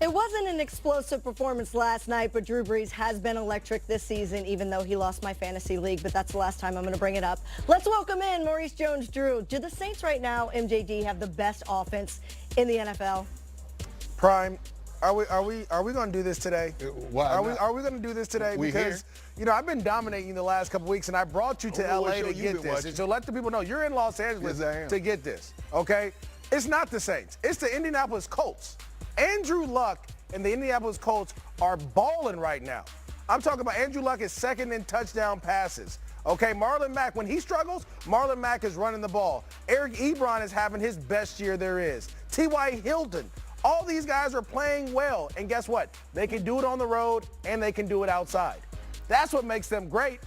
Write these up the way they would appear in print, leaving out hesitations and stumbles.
It wasn't an explosive performance last night, but Drew Brees has been electric this season, even though he lost my fantasy league, but that's the last time I'm going to bring it up. Let's welcome in Maurice Jones-Drew. Do the Saints right now, MJD, have the best offense in the NFL? Prime, are we going to do this today? Why are we going to do this today? Because I've been dominating the last couple weeks, and I brought you to LA to get this. And so let the people know you're in Los Angeles to get this. Okay, it's not the Saints. It's the Indianapolis Colts. Andrew Luck and the Indianapolis Colts are balling right now. I'm talking about Andrew Luck is second in touchdown passes. Okay, Marlon Mack, when he struggles, Marlon Mack is running the ball. Eric Ebron is having his best year there is. T.Y. Hilton. All these guys are playing well. And guess what? They can do it on the road and they can do it outside. That's what makes them great.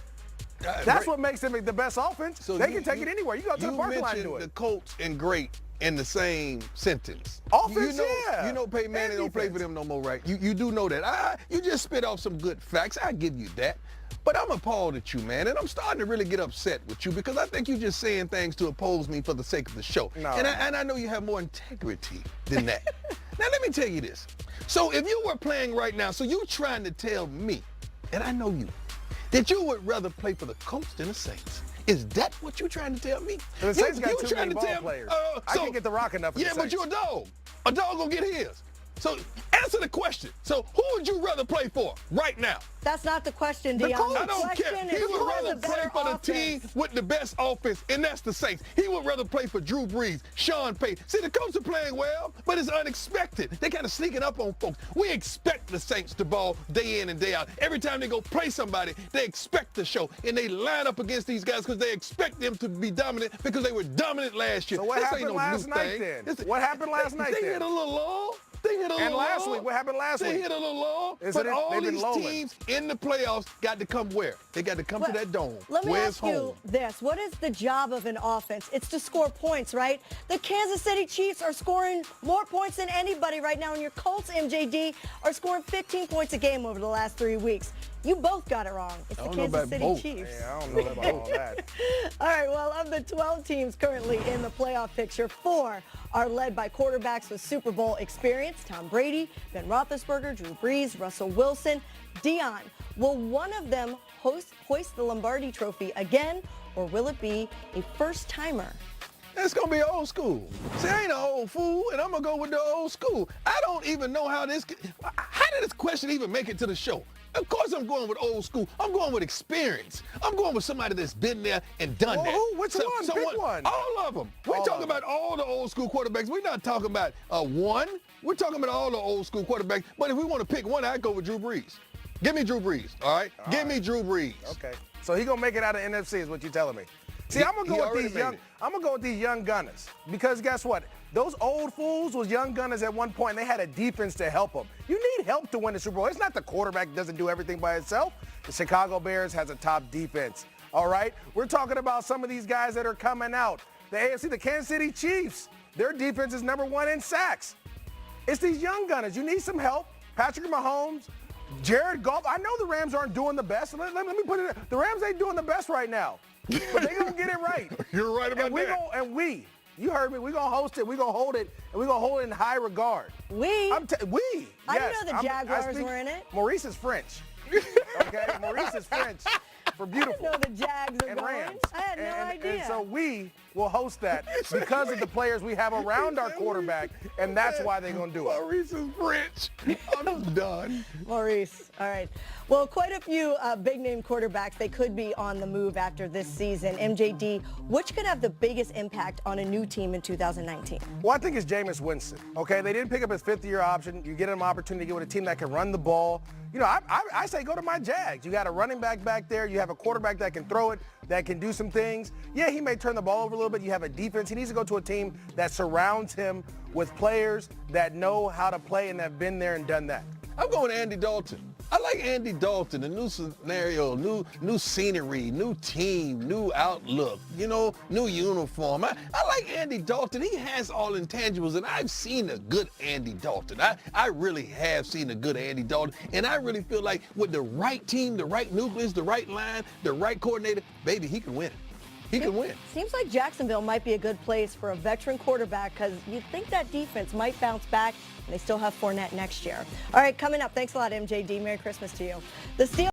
That's what makes them the best offense. So they can take it anywhere. You go to the parking lot and do it. You mentioned the Colts and great in the same sentence. Offense, You know Peyton Manning don't play for them no more, right? You do know that. You just spit off some good facts. I give you that. But I'm appalled at you, man, and I'm starting to really get upset with you because I think you're just saying things to oppose me for the sake of the show. No. And I know you have more integrity than that. Now, let me tell you this. So if you were playing right now, so you're trying to tell me, and I know you, that you would rather play for the Colts than the Saints. Is that what you're trying to tell me? The Saints got too many ball players. I can't get the rock enough for the Saints. Yeah, but you're a dog. A dog gonna get his. So answer the question. So who would you rather play for right now? That's not the question, Deion. I don't care. He would rather play for the team with the best offense, and that's the Saints. He would rather play for Drew Brees, Sean Payton. See, the Colts are playing well, but it's unexpected. They kind of sneaking up on folks. We expect the Saints to ball day in and day out. Every time they go play somebody, they expect the show, and they line up against these guys because they expect them to be dominant because they were dominant last year. So what happened last night then? What happened last night then? They hit a little long. And last week, what happened last week? They hit a little long, but all these teams in the playoffs got to come where? They got to come to that dome. Let me ask you this. What is the job of an offense? It's to score points, right? The Kansas City Chiefs are scoring more points than anybody right now, and your Colts, MJD, are scoring 15 points a game over the last 3 weeks. You both got it wrong. It's the Kansas City Chiefs. Yeah, I don't know about all that. All right, well, of the 12 teams currently in the playoff picture, 4 are led by quarterbacks with Super Bowl experience: Tom Brady, Ben Roethlisberger, Drew Brees, Russell Wilson. Deion, will one of them hoist the Lombardi Trophy again, or will it be a first-timer? It's going to be old school. See, I ain't an old fool, and I'm going to go with the old school. I don't even know how did this question even make it to the show? Of course I'm going with old school. I'm going with experience. I'm going with somebody that's been there and done that. Which one? Pick one. All of them. We're talking about all the old school quarterbacks. We're not talking about one. We're talking about all the old school quarterbacks. But if we want to pick one, I'd go with Drew Brees. Give me Drew Brees, all right? Give me Drew Brees. Okay. So he going to make it out of NFC is what you're telling me. See, I'm going to go with these young gunners because guess what? Those old fools was young gunners at one point, and they had a defense to help them. You need help to win the Super Bowl. It's not the quarterback that doesn't do everything by itself. The Chicago Bears has a top defense, all right? We're talking about some of these guys that are coming out. The AFC, the Kansas City Chiefs, their defense is #1 in sacks. It's these young gunners. You need some help. Patrick Mahomes, Jared Goff. I know the Rams aren't doing the best. Let me put it in. The Rams ain't doing the best right now, but they're going to get it right. You're right about that. You heard me. We're going to host it. We're going to hold it. And we're going to hold it in high regard. We? I didn't know the Jaguars were in it. Maurice is French. Okay? Maurice is French for beautiful. I didn't know the Jags are and going. Rams. I had no idea. And so we will host that because of the players we have around our quarterback, and that's why they're going to do it. Maurice is French. I'm done. Maurice. All right. Well, quite a few big-name quarterbacks, they could be on the move after this season. MJD, which could have the biggest impact on a new team in 2019? Well, I think it's Jameis Winston. Okay, they didn't pick up his fifth-year option. You get him an opportunity to get with a team that can run the ball. You know, I say go to my Jags. You got a running back there. You have a quarterback that can throw it, that can do some things. Yeah, he may turn the ball over a little bit. You have a defense. He needs to go to a team that surrounds him with players that know how to play and have been there and done that. I'm going Andy Dalton. I like Andy Dalton, a new scenario, new scenery, new team, new outlook, new uniform. I like Andy Dalton. He has all intangibles, and I've seen a good Andy Dalton. I really have seen a good Andy Dalton, and I really feel like with the right team, the right nucleus, the right line, the right coordinator, baby, he can win it. He can win. Seems like Jacksonville might be a good place for a veteran quarterback because you'd think that defense might bounce back And they still have Fournette next year. All right, coming up. Thanks a lot, MJD. Merry Christmas to you. The Steelers